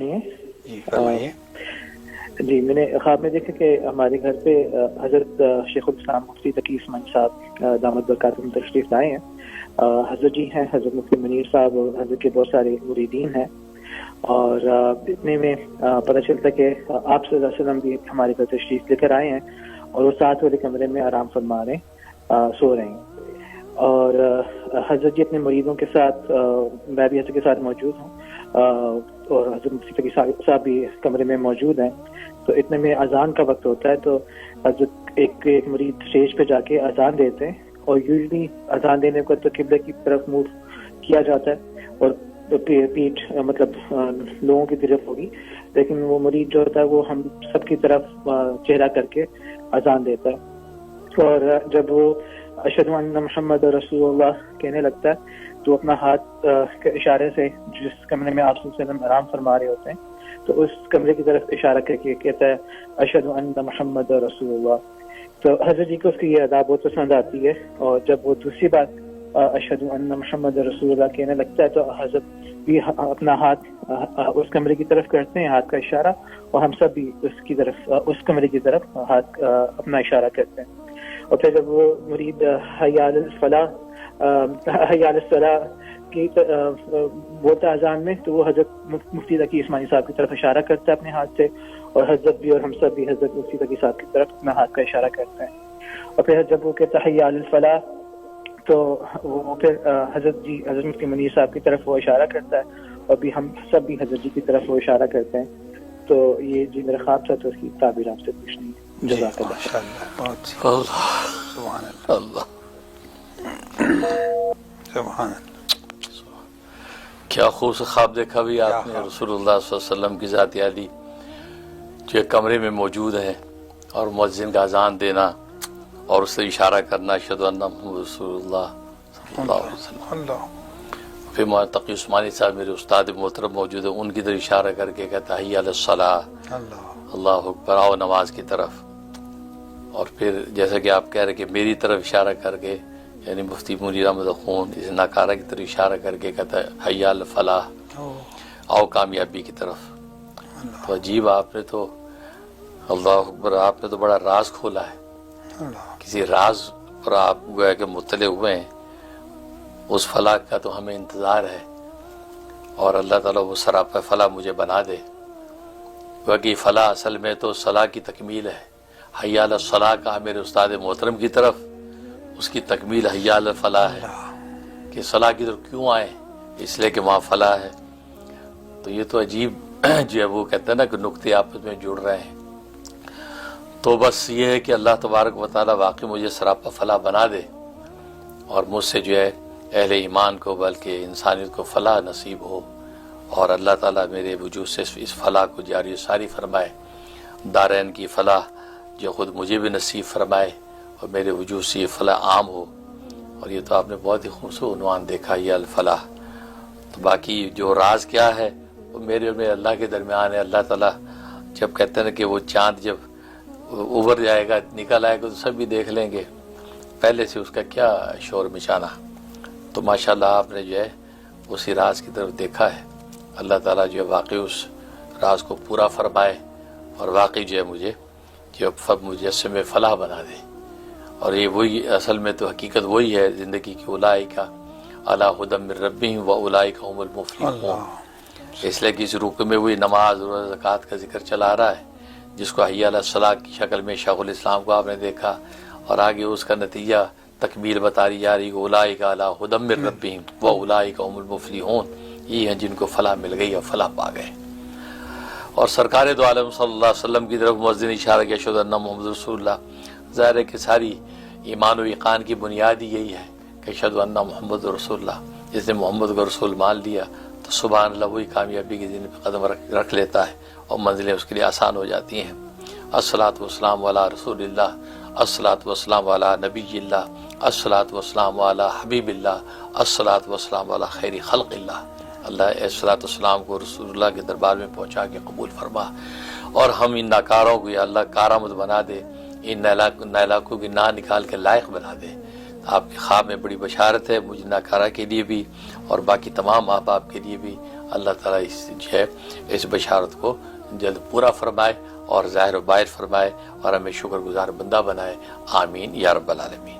سنیے. جی فرمائیے. جی میں نے خواب میں دیکھا کہ ہمارے گھر پہ حضرت شیخ الاسلام مفتی تقی عثمانی صاحب دامت برکاتہم تشریف لائے ہیں. حضرت جی ہیں, حضرت مفتی منیر صاحب اور حضرت کے بہت سارے مریدین ہیں, اور اتنے میں پتہ چلتا کہ آپ صلی اللہ علیہ وسلم بھی ہمارے گھر تشریف لے کر آئے ہیں اور وہ ساتھ والے کمرے میں آرام فرما رہے ہیں, سو رہے ہیں. اور حضرت جی اپنے مریدوں کے ساتھ, میں بھی حضرت کے ساتھ موجود ہوں, اور حضرت مفتی تقی صاحب بھی کمرے میں موجود ہیں. تو اتنے میں اذان کا وقت ہوتا ہے, تو حضرت ایک مرید اسٹیج پہ جا کے اذان دیتے ہیں, اور یوزلی اذان دینے کو تو قبلے کی طرف منہ کیا جاتا ہے اور پیٹھ مطلب لوگوں کی طرف ہوگی, لیکن وہ مرید جو ہوتا ہے وہ ہم سب کی طرف چہرہ کر کے اذان دیتا ہے. اور جب وہ اشہد ان محمد رسول اللہ کہنے لگتا ہے تو اپنا ہاتھ کے اشارے سے جس کمرے میں آپ صلی اللہ علیہ وسلم آرام فرما رہے ہوتے ہیں تو اس کمرے کی طرف اشارہ کر کے کہتا ہے اشہد ان محمد رسول اللہ. تو حضرت جی کو اس کی یہ ادا بہت پسند آتی ہے, اور جب وہ دوسری بات اشہد ان محمد رسول اللہ کہنے لگتا ہے تو حضرت بھی اپنا ہاتھ اس کمرے کی طرف کرتے ہیں, ہاتھ کا اشارہ, اور ہم سب بھی اس کمرے کی طرف ہاتھ اپنا اشارہ کرتے ہیں. اور پھر جب وہ مرید حی علی الفلاح حی علی الصلاح کی بولتا اذان میں تو وہ حضرت مفتی تقی عثمانی صاحب کی طرف اشارہ کرتا ہے اپنے ہاتھ سے, اور حضرت بھی اور ہم سب بھی حضرت مفتی تقی صاحب کی طرف اپنا ہاتھ کا اشارہ کرتے ہیں. اور پھر جب وہ کہتا ہے حی علی الفلاح تو وہ پھر حضرت جی حضرت مفتی منیر صاحب کی طرف وہ اشارہ کرتا ہے, اور بھی ہم سب بھی حضرت جی کی طرف وہ اشارہ کرتے ہیں. تو یہ جی میرا خواب تھا, تو اس کی تعبیر آپ سے پوچھنی ہے. جزاک اللہ. سبحان اللہ. سبحان اللہ. کیا خوبصورت خواب دیکھا بھی آپ نے. رسول اللہ صلی اللہ علیہ وسلم کی ذات عالی جو ایک کمرے میں موجود ہے, اور مؤذن کا اذان دینا اور اس سے اشارہ کرنا اشہد ان محمد رسول اللہ صلی اللہ علیہ وسلم. پھر مولانا تقی عثمانی صاحب میرے استاد محترم موجود ہیں, ان کی طرف اشارہ کر کے کہتا حی علی الصلاۃ, اللہ اکبر, آؤ نماز کی طرف. اور پھر جیسا کہ آپ کہہ رہے کہ میری طرف اشارہ کر کے, یعنی مفتی منیر احمد خون اس ناکارہ کی طرف اشارہ کر کے کہتا ہے حی علی الفلاح, آؤ کامیابی کی طرف. تو عجیب, آپ نے تو اللہ اکبر, آپ نے تو بڑا راز کھولا ہے. کسی راز پر آپ گویا کہ مطلع ہوئے ہیں. اس فلاح کا تو ہمیں انتظار ہے, اور اللہ تعالیٰ وہ سراپا فلاح مجھے بنا دے. باقی فلاح اصل میں تو صلاح کی تکمیل ہے. حی علی الصلاح کہا میرے استاد محترم کی طرف, اس کی تکمیل حی علی الفلاح ہے. کہ صلاح کی طرف کیوں آئے, اس لیے کہ وہاں فلاح ہے. تو یہ تو عجیب جو ہے وہ کہتے ہیں نا کہ نقطے آپس میں جڑ رہے ہیں. تو بس یہ ہے کہ اللہ تبارک و تعالیٰ واقعی مجھے سراپا فلاح بنا دے, اور مجھ سے جو ہے اہل ایمان کو بلکہ انسانیت کو فلاح نصیب ہو, اور اللہ تعالیٰ میرے وجود سے اس فلاح کو جاری و ساری فرمائے. دارین کی فلاح جو خود مجھے بھی نصیب فرمائے, اور میرے وجود سے یہ فلاح عام ہو. اور یہ تو آپ نے بہت ہی خوبصورت عنوان دیکھا, یہ الفلاح. تو باقی جو راز کیا ہے وہ میرے اور میرے اللہ کے درمیان ہے. اللہ تعالیٰ جب کہتے ہیں کہ وہ چاند جب ابھر جائے گا, نکل آئے گا, تو سب بھی دیکھ لیں گے, پہلے سے اس کا کیا شور مچانا. تو ماشاءاللہ آپ نے جو ہے اسی راز کی طرف دیکھا ہے. اللہ تعالیٰ جو ہے واقعی اس راز کو پورا فرمائے, اور واقعی جو ہے مجھے جو مجسم فلاح بنا دے. اور یہ وہی اصل میں تو حقیقت وہی ہے زندگی کی, اولئک علی ھدی من ربہم واولئک ھم المفلحون. اس لیے کہ اس رکوع میں وہی نماز اور زکوٰۃ کا ذکر چلا آ رہا ہے, جس کو حی علی الصلاۃ کی شکل میں شیخ الاسلام کو آپ نے دیکھا, اور آگے اس کا نتیجہ تکمیل بتا رہی جا رہی, اولئک علی ھدی من ربہم واولئک ھم المفلحون. یہ ہیں جن کو فلاح مل گئی اور فلاح پا گئے. اور سرکار دو عالم صلی اللہ علیہ وسلم کی طرف مؤذن اشارہ کیا اشہد ان محمد رسول اللہ. ظاہر ہے کہ ساری ایمان و ایقان کی بنیاد ہی یہی ہے کہ اشہد ان محمد رسول اللہ. جس نے محمد کو رسول مان لیا تو سبحان اللہ وہی کامیابی کے دن پہ قدم رکھ لیتا ہے, اور منزلیں اس کے لیے آسان ہو جاتی ہیں. الصلاۃ والسلام علی رسول اللہ, الصلاۃ والسلام علی نبی اللہ, الصلاۃ والسلام علی حبیب اللہ, الصلاۃ والسلام علی خیر خلق اللہ. اللہ الصلاۃ والسلام کو رسول اللہ کے دربار میں پہنچا کے قبول فرما, اور ہم ان ناکاروں کو یا اللہ کارآمد بنا دے, ان نالاکوں کی نا نکال کے لائق بنا دے. آپ کے خواب میں بڑی بشارت ہے مجھے ناکارہ کے لیے بھی اور باقی تمام احباب کے لیے بھی. اللہ تعالیٰ اس بشارت کو جلد پورا فرمائے اور ظاہر و باہر فرمائے اور ہمیں شکر گزار بندہ بنائے. آمین یا رب العالمین.